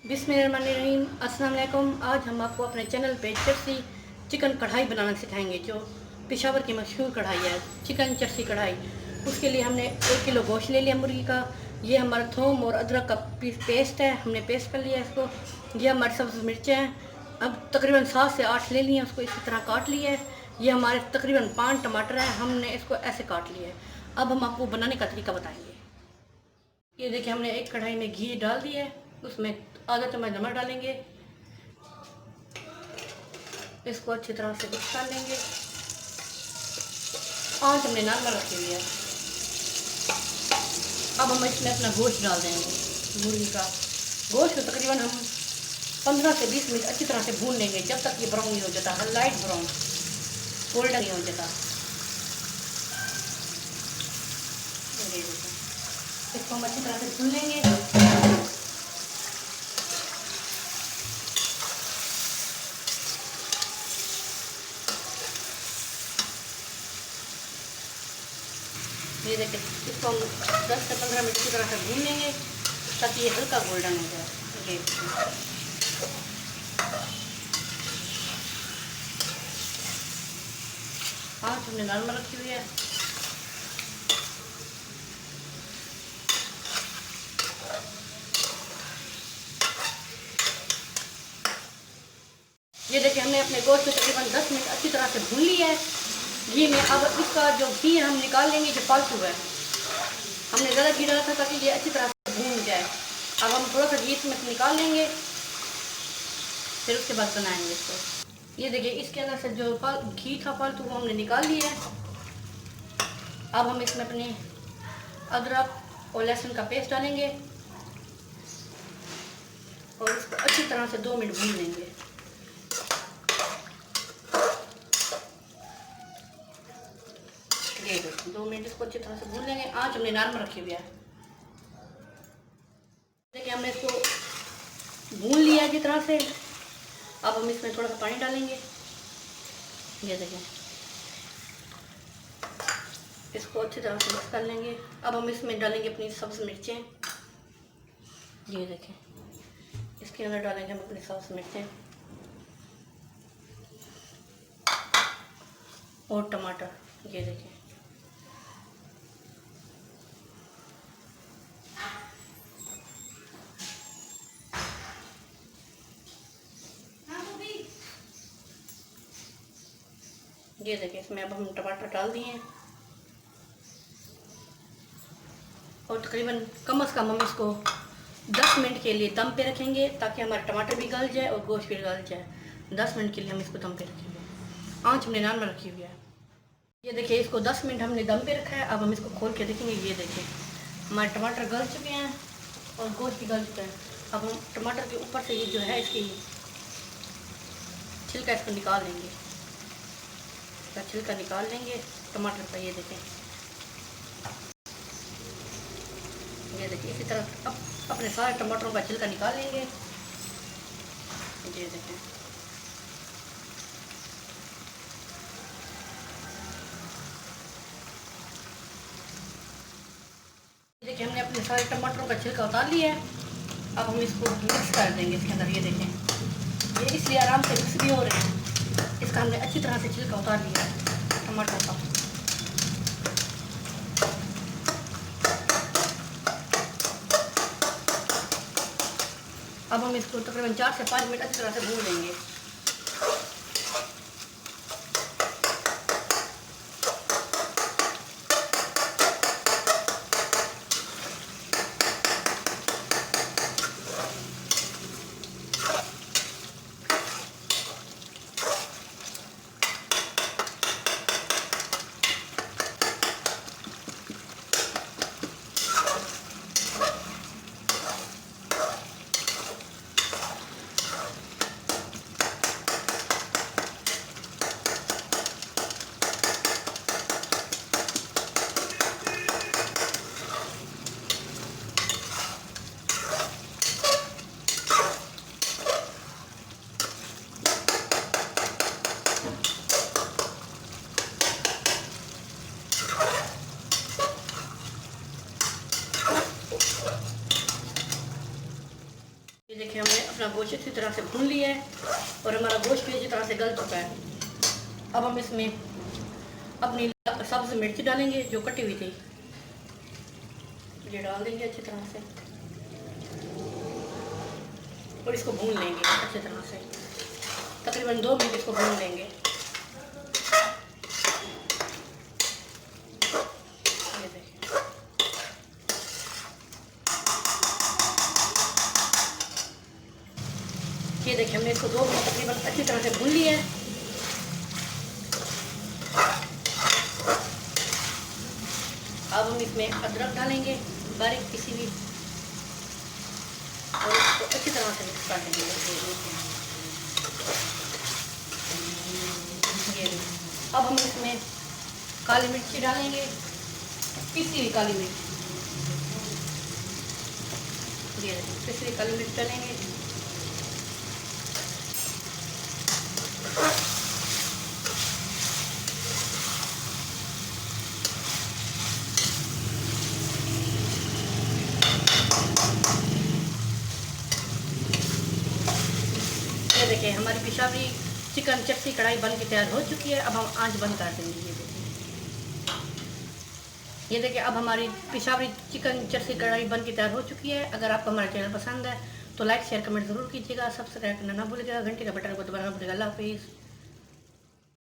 बिस्मिल्लाहिर्रहमानिर्रहीम। अस्सलाम वालेकुम। आज हम आपको अपने चैनल पे चरसी चिकन कढ़ाई बनाना सिखाएंगे, जो पेशावर की मशहूर कढ़ाई है, चिकन चरसी कढ़ाई। उसके लिए हमने 1 किलो गोश्त ले लिया मुर्गी का। ये हमारा थूम और अदरक का पेस्ट है, हमने पेस्ट कर लिया इसको। ये हमारी सब्ज़ मिर्चें हैं, अब तकरीबन 7 से 8 ले लिए, उसको इसी तरह काट लिया है। ये हमारे तकरीबन 5 टमाटर हैं, हमने इसको ऐसे काट लिया है। अब हम आपको बनाने का तरीका बताएंगे। ये देखिए, हमने एक कढ़ाई में घी डाल दिया है, उसमें आधा चम्मच नमक डालेंगे। इसको अच्छी तरह से मिक्स कर लेंगे। आंच हमने नॉर्मल रखी हुई है। अब हम इसमें अपना गोश्त डाल देंगे। मुर्गी का गोश्त को तकरीबन हम 15 से 20 मिनट अच्छी तरह से भून लेंगे, जब तक ये ब्राउन नहीं हो जाता, लाइट ब्राउन, गोल्डन नहीं हो जाता। इसको हम अच्छी तरह से भून लेंगे। ये देखिए, इसको हम 10 से 15 मिनट की तरह से भून लेंगे, ताकि ये हल्का गोल्डन हो जाए। ये आँच हमने नॉर्मल रखी हुई है। ये देखिए, हमने अपने गोश्त को तकरीबन 10 मिनट अच्छी तरह से भून लिया है घी में। अब इसका जो घी है हम निकाल लेंगे, जो फालतू है। हमने ज़्यादा घी डाला था ताकि ये अच्छी तरह से भून जाए। अब हम थोड़ा सा घी इसमें से निकाल लेंगे, फिर उसके बाद बनाएंगे इसको। ये देखिए, इसके अंदर से जो घी था फालतू वो हमने निकाल लिया है। अब हम इसमें अपनी अदरक और लहसुन का पेस्ट डालेंगे और इसको अच्छी तरह से 2 मिनट भून लेंगे। ये 2 मिनट इसको अच्छी तरह से भून लेंगे। आँच हमने नॉर्मल रखी हुई है। देखिए, हमने इसको भून लिया अच्छी तरह से। अब हम इसमें थोड़ा सा पानी डालेंगे। ये देखिए, इसको अच्छी तरह से मिक्स कर लेंगे। अब हम इसमें डालेंगे अपनी सब्ज़ मिर्चें। ये देखें, इसके अंदर डालेंगे हम अपनी सब्ज़ मिर्चें और टमाटर। ये देखें, ये देखिए, इसमें अब हम टमाटर डाल दिए हैं और तकरीबन कम से कम हम इसको 10 मिनट के लिए दम पे रखेंगे, ताकि हमारे टमाटर भी गल जाए और गोश्त भी गल जाए। 10 मिनट के लिए हम इसको दम पे रखेंगे। आँच हमने नॉर्मल रखी हुई है। ये देखिए, इसको 10 मिनट हमने दम पे रखा है। अब हम इसको खोल के देखेंगे। ये देखिए, हमारे टमाटर गल चुके हैं और गोश्त भी गल चुका है। अब हम टमाटर के ऊपर से ये जो है इसकी छिलका, इसको निकाल लेंगे। इसका छिलका निकाल लेंगे टमाटर का। ये देखें, ये देखिए, इसी तरह अब अपने सारे टमाटरों का छिलका निकाल लेंगे। ये देखें, देखिए, हमने अपने सारे टमाटरों का छिलका उतार लिया है। अब हम इसको मिक्स कर देंगे इसके अंदर। ये देखें, ये इसलिए आराम से मिक्स भी हो रहे हैं, इसका हमने अच्छी तरह से छिलका उतार लिया है टमाटर का। अब हम इसको तकरीबन 4 से 5 मिनट अच्छी तरह से भून लेंगे। हमने अपना गोश्त इसी तरह से भून लिया है और हमारा गोश्त भी इसी तरह से गल चुका है। अब हम इसमें अपनी सब्ज़ मिर्च डालेंगे जो कटी हुई थी, ये डाल देंगे अच्छी तरह से और इसको भून लेंगे अच्छी तरह से, तकरीबन 2 मिनट इसको भून लेंगे। ये देखिए हमने इसको 2 मिनट तकरीबन अच्छी तरह से भून लिया है। अब हम इसमें अदरक डालेंगे बारीक किसी भी और इसको अच्छी तरह से मिक्स कर देंगे। अब हम इसमें काली मिर्ची डालेंगे, पिसी हुई काली मिर्च, ये पिसी हुई काली मिर्च डालेंगे। ये देखिए हमारी पिशावरी चिकन चटनी कढ़ाई बन के तैयार हो चुकी है। अब हम आंच बंद कर देंगे। ये देखिए अब हमारी पिशावरी चिकन चटनी कढ़ाई बन के तैयार हो चुकी है। अगर आपको हमारा चैनल पसंद है तो लाइक शेयर कमेंट ज़रूर कीजिएगा, सब्सक्राइब करना ना भूलिएगा, घंटे का बटन को दबाना ना भूलिएगा। अल्लाह हाफिज़।